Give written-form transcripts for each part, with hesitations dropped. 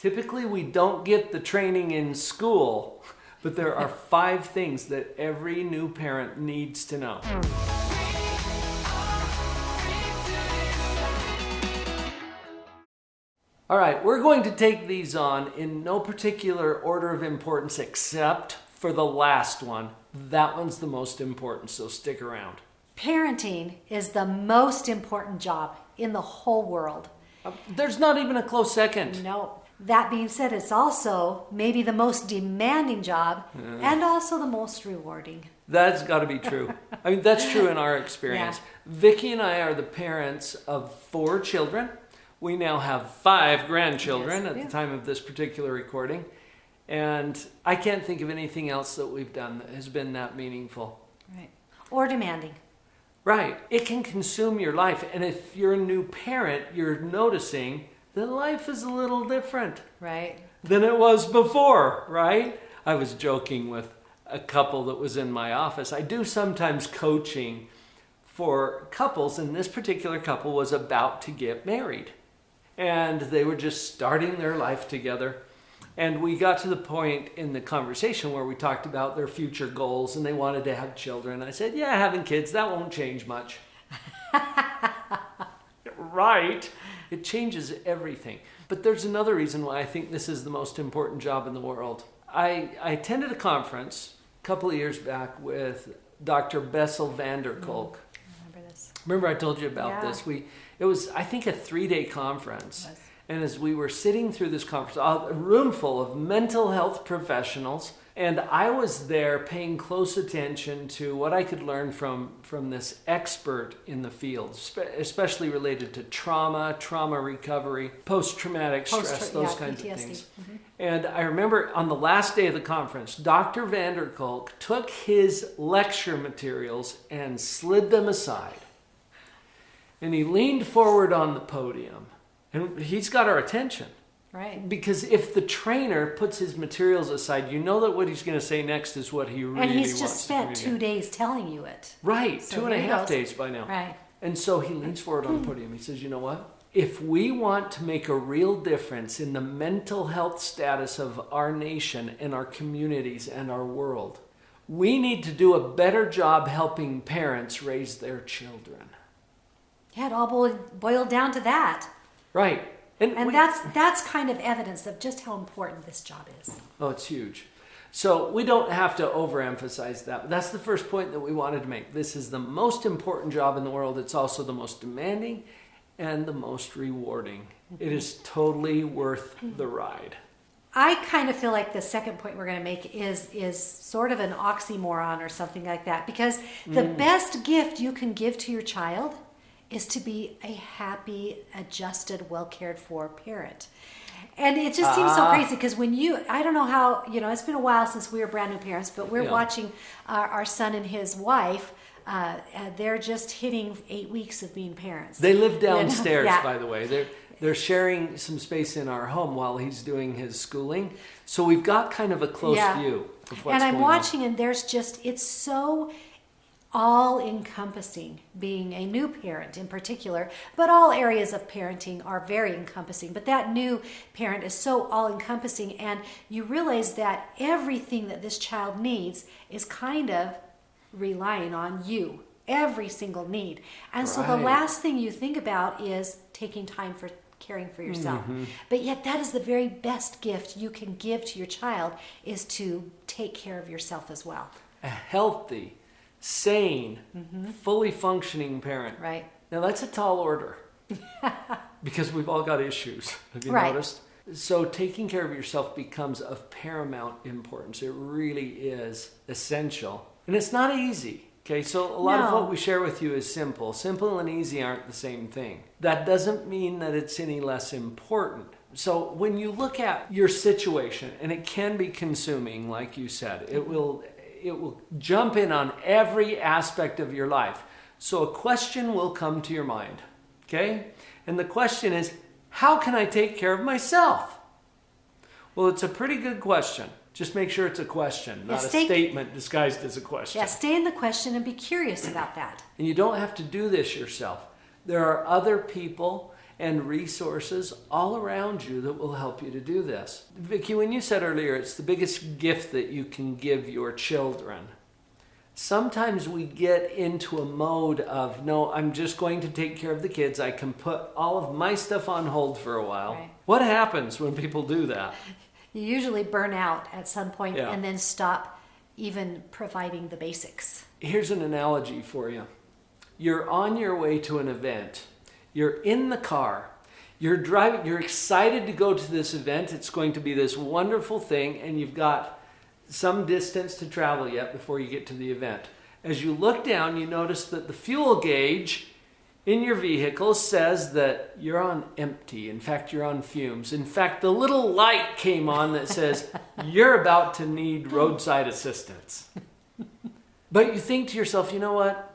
Typically, we don't get the training in school, but there are 5 things that every new parent needs to know. All right, we're going to take these on in no particular order of importance except for the last one. That one's the most important, so stick around. Parenting is the most important job in the whole world. There's not even a close second. No. That being said, it's also maybe the most demanding job and also the most rewarding. That's got to be true. I mean, that's true in our experience. Yeah. Vicki and I are the parents of 4 children. We now have 5 grandchildren at the time of this particular recording. And I can't think of anything else that we've done that has been that meaningful. Right. Or demanding. Right. It can consume your life. And if you're a new parent, you're noticing that life is a little different. Right. Than it was before, right? I was joking with a couple that was in my office. I do sometimes coaching for couples, and this particular couple was about to get married. And they were just starting their life together. And we got to the point in the conversation where we talked about their future goals and they wanted to have children. I said, yeah, having kids, that won't change much. Right. It changes everything. But there's another reason why I think this is the most important job in the world. I attended a conference a couple of years back with Dr. Bessel van der Kolk. I remember this. Remember I told you about this? It was, I think, a 3-day conference. Yes. And as we were sitting through this conference, a room full of mental health professionals, and I was there paying close attention to what I could learn from this expert in the field, especially related to trauma recovery, post-traumatic stress, those kinds of things. Mm-hmm. And I remember on the last day of the conference, Dr. van der Kolk took his lecture materials and slid them aside. And he leaned forward on the podium. And he's got our attention. Right. Because if the trainer puts his materials aside, you know that what he's going to say next is what he really wants to And he's just spent 2 days telling you it. Right. So 2.5 days by now. Right. And so he leans forward on the podium. He says, you know what? If we want to make a real difference in the mental health status of our nation and our communities and our world, we need to do a better job helping parents raise their children. Yeah, it all boiled down to that. Right. And that's kind of evidence of just how important this job is. Oh, it's huge. So we don't have to overemphasize that. That's the first point that we wanted to make. This is the most important job in the world. It's also the most demanding and the most rewarding. Mm-hmm. It is totally worth the ride. I kind of feel like the second point we're going to make is sort of an oxymoron or something like that. Because the best gift you can give to your child is to be a happy, adjusted, well-cared-for parent. And it just seems so crazy because I don't know how, it's been a while since we were brand new parents, but we're watching our son and his wife. They're just hitting 8 weeks of being parents. They live downstairs, by the way. They're sharing some space in our home while he's doing his schooling. So we've got kind of a close view of what's going on. And I'm watching, and it's so all-encompassing, being a new parent in particular, but all areas of parenting are very encompassing. But that new parent is so all-encompassing, and you realize that everything that this child needs is kind of relying on you, every single need. And so the last thing you think about is taking time for caring for yourself. Mm-hmm. But yet that is the very best gift you can give to your child, is to take care of yourself as well. A healthy, sane, fully functioning parent. Right. Now that's a tall order because we've all got issues. Have you noticed? So taking care of yourself becomes of paramount importance. It really is essential. And it's not easy. Okay, so a lot of what we share with you is simple. Simple and easy aren't the same thing. That doesn't mean that it's any less important. So when you look at your situation, and it can be consuming, like you said, it will jump in on every aspect of your life. So a question will come to your mind, okay? And the question is, how can I take care of myself? Well, it's a pretty good question. Just make sure it's a question, not a statement disguised as a question. Yeah, stay in the question and be curious about that. And you don't have to do this yourself. There are other people and resources all around you that will help you to do this. Vicki, when you said earlier, it's the biggest gift that you can give your children. Sometimes we get into a mode of, no, I'm just going to take care of the kids. I can put all of my stuff on hold for a while. Right. What happens when people do that? You usually burn out at some point Yeah. and then stop even providing the basics. Here's an analogy for you. You're on your way to an event. You're in the car. You're driving. You're excited to go to this event. It's going to be this wonderful thing, and you've got some distance to travel yet before you get to the event. As you look down, you notice that the fuel gauge in your vehicle says that you're on empty. In fact, you're on fumes. In fact, the little light came on that says you're about to need roadside assistance. But you think to yourself, you know what?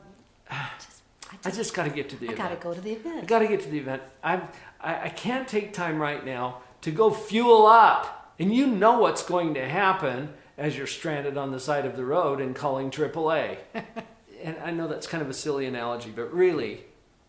I just got to get to the event. I got to go to the event. I got to get to the event. I can't take time right now to go fuel up. And you know what's going to happen as you're stranded on the side of the road and calling AAA. And I know that's kind of a silly analogy, but really,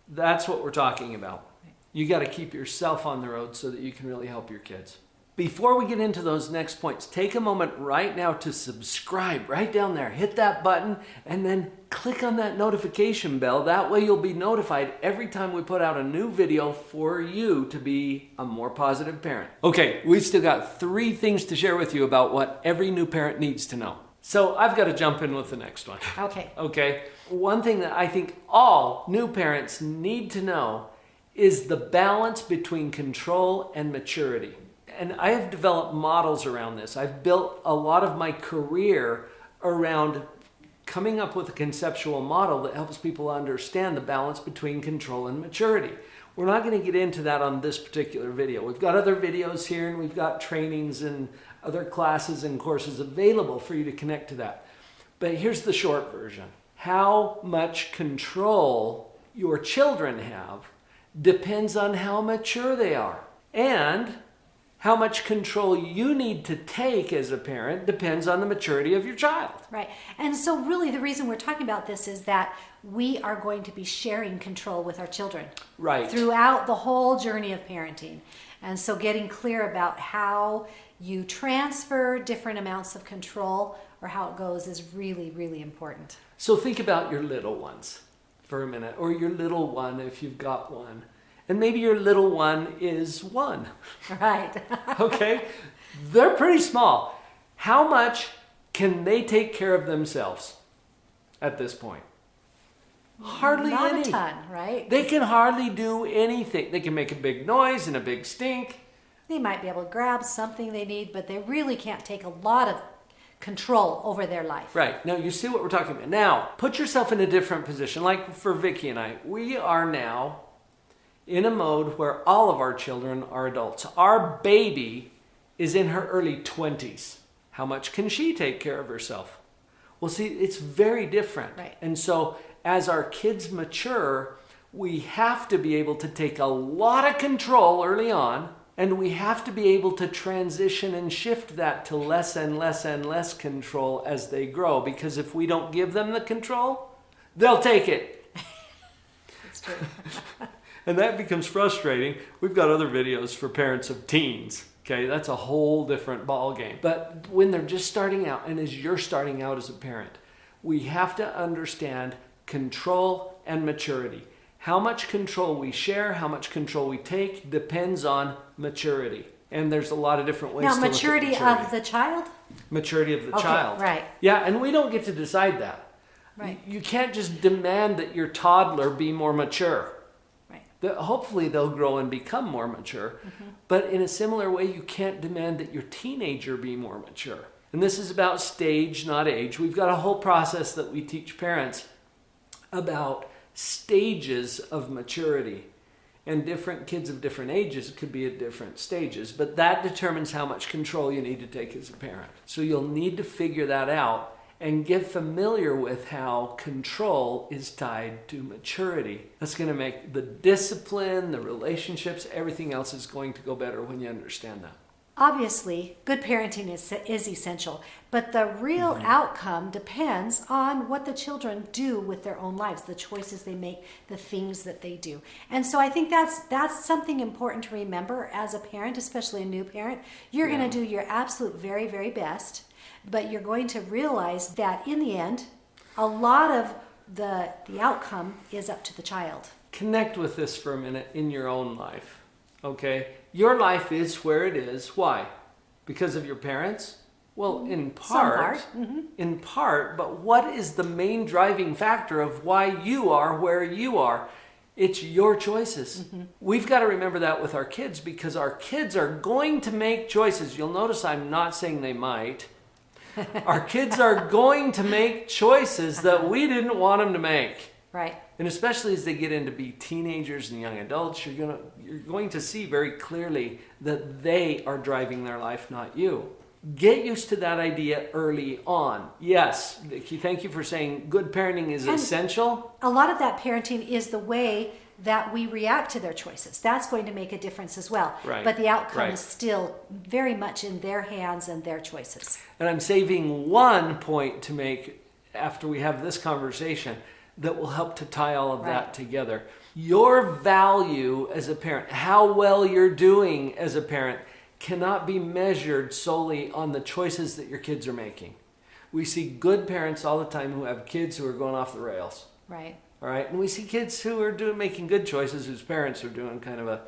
that's what we're talking about. You got to keep yourself on the road so that you can really help your kids. Before we get into those next points, take a moment right now to subscribe right down there. Hit that button and then click on that notification bell. That way you'll be notified every time we put out a new video for you to be a more positive parent. Okay, we still got 3 things to share with you about what every new parent needs to know. So I've got to jump in with the next one. Okay. One thing that I think all new parents need to know is the balance between control and maturity. And I have developed models around this. I've built a lot of my career around coming up with a conceptual model that helps people understand the balance between control and maturity. We're not going to get into that on this particular video. We've got other videos here, and we've got trainings and other classes and courses available for you to connect to that. But here's the short version. How much control your children have depends on how mature they are. And how much control you need to take as a parent depends on the maturity of your child. Right. And so really the reason we're talking about this is that we are going to be sharing control with our children. Right. Throughout the whole journey of parenting. And so getting clear about how you transfer different amounts of control or how it goes is really, really important. So think about your little ones for a minute, or your little one if you've got one. And maybe your little one is 1. Right. Okay? They're pretty small. How much can they take care of themselves at this point? Hardly Not any. a ton, right? They can hardly do anything. They can make a big noise and a big stink. They might be able to grab something they need, but they really can't take a lot of control over their life. Right. Now, you see what we're talking about. Now, put yourself in a different position. Like for Vicki and I, we are now in a mode where all of our children are adults. Our baby is in her early 20s. How much can she take care of herself? Well, see, it's very different. Right. And so as our kids mature, we have to be able to take a lot of control early on, and we have to be able to transition and shift that to less and less and less control as they grow. Because if we don't give them the control, they'll take it. That's true. And that becomes frustrating. We've got other videos for parents of teens. Okay, that's a whole different ball game. But when they're just starting out, and as you're starting out as a parent, we have to understand control and maturity. How much control we share, how much control we take, depends on maturity. And there's a lot of different ways to look at maturity of the child? Maturity of the Okay, child. right. Yeah, and we don't get to decide that. Right. You can't just demand that your toddler be more mature. Hopefully they'll grow and become more mature. Mm-hmm. But in a similar way, you can't demand that your teenager be more mature. And this is about stage, not age. We've got a whole process that we teach parents about stages of maturity. And different kids of different ages could be at different stages. But that determines how much control you need to take as a parent. So you'll need to figure that out and get familiar with how control is tied to maturity. That's going to make the discipline, the relationships, everything else is going to go better when you understand that. Obviously, good parenting is essential, but the real outcome depends on what the children do with their own lives, the choices they make, the things that they do. And so I think that's something important to remember as a parent, especially a new parent. You're going to do your absolute very, very best, but you're going to realize that in the end, a lot of the outcome is up to the child. Connect with this for a minute in your own life, okay? Your life is where it is. Why? Because of your parents? Well, in part. In part, but what is the main driving factor of why you are where you are? It's your choices. We've got to remember that with our kids, because our kids are going to make choices. You'll notice I'm not saying they might. Our kids are going to make choices that we didn't want them to make. Right. And especially as they get into be teenagers and young adults, you're going to see very clearly that they are driving their life, not you. Get used to that idea early on. Yes, Vicki, thank you for saying good parenting is essential. A lot of that parenting is the way that we react to their choices. That's going to make a difference as well. Right. But the outcome is still very much in their hands and their choices. And I'm saving one point to make after we have this conversation that will help to tie all of that together. Your value as a parent, how well you're doing as a parent, cannot be measured solely on the choices that your kids are making. We see good parents all the time who have kids who are going off the rails. Right. All right. And we see kids who are making good choices whose parents are doing kind of a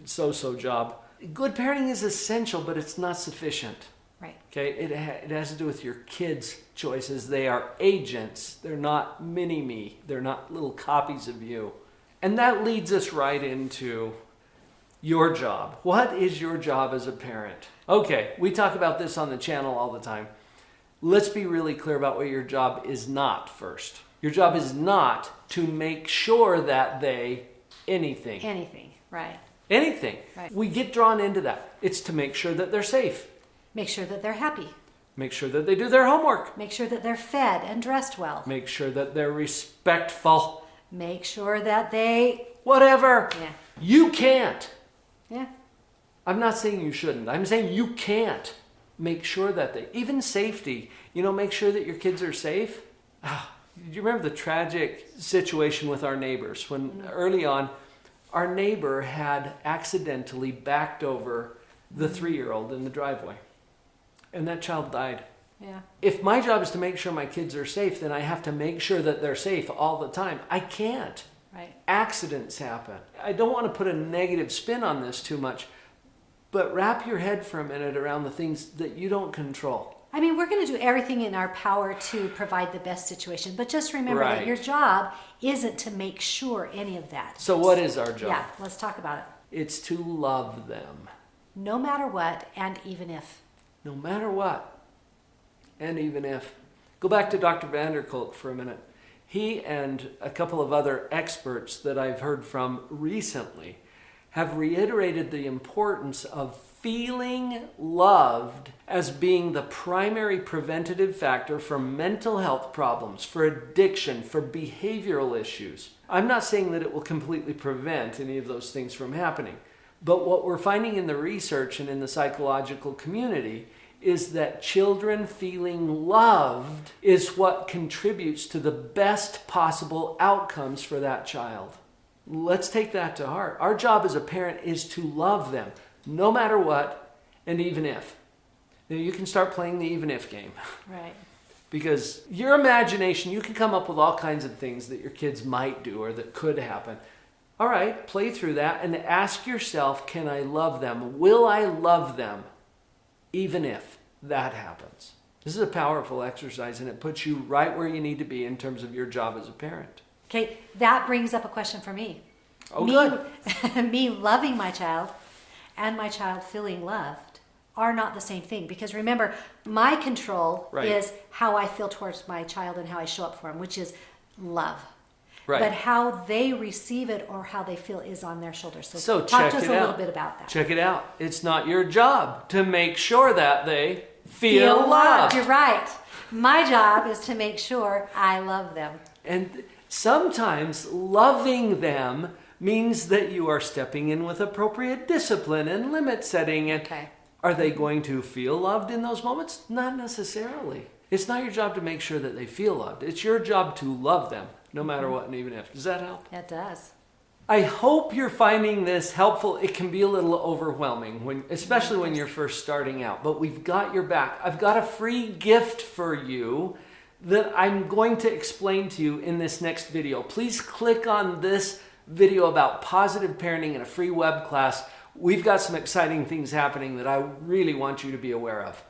so-so job. Good parenting is essential, but it's not sufficient. Right. Okay, it has to do with your kids' choices. They are agents. They're not mini-me. They're not little copies of you. And that leads us right into your job. What is your job as a parent? Okay, we talk about this on the channel all the time. Let's be really clear about what your job is not first. Your job is not to make sure that anything. Anything, right. Anything. Right. We get drawn into that. It's to make sure that they're safe. Make sure that they're happy. Make sure that they do their homework. Make sure that they're fed and dressed well. Make sure that they're respectful. Make sure that they... Whatever. Yeah. You can't. Yeah. I'm not saying you shouldn't. I'm saying you can't. Make sure that even safety, make sure that your kids are safe. Do you remember the tragic situation with our neighbors when early on our neighbor had accidentally backed over the 3-year-old in the driveway and that child died? Yeah. If my job is to make sure my kids are safe, then I have to make sure that they're safe all the time. I can't. Right. Accidents happen. I don't want to put a negative spin on this too much, but wrap your head for a minute around the things that you don't control. I mean, we're going to do everything in our power to provide the best situation, but just remember that your job isn't to make sure any of that. So what is our job? Yeah, let's talk about it. It's to love them. No matter what, and even if. No matter what, and even if. Go back to Dr. Vanderkolk for a minute. He and a couple of other experts that I've heard from recently have reiterated the importance of feeling loved as being the primary preventative factor for mental health problems, for addiction, for behavioral issues. I'm not saying that it will completely prevent any of those things from happening, but what we're finding in the research and in the psychological community is that children feeling loved is what contributes to the best possible outcomes for that child. Let's take that to heart. Our job as a parent is to love them, no matter what, and even if. Now you can start playing the even if game. Right. Because your imagination, you can come up with all kinds of things that your kids might do or that could happen. All right, play through that and ask yourself, can I love them? Will I love them even if that happens? This is a powerful exercise and it puts you right where you need to be in terms of your job as a parent. Okay, that brings up a question for me. Oh, good. Me loving my child and my child feeling loved are not the same thing. Because remember, my control is how I feel towards my child and how I show up for him, which is love. Right. But how they receive it or how they feel is on their shoulders. So talk to us a little bit about that. Check it out. It's not your job to make sure that they feel loved. You're right. My job is to make sure I love them. And sometimes loving them means that you are stepping in with appropriate discipline and limit setting. And Are they going to feel loved in those moments? Not necessarily. It's not your job to make sure that they feel loved. It's your job to love them, no matter what and even if. Does that help? It does. I hope you're finding this helpful. It can be a little overwhelming, especially when you're first starting out, but we've got your back. I've got a free gift for you that I'm going to explain to you in this next video. Please click on this video about positive parenting in a free web class. We've got some exciting things happening that I really want you to be aware of.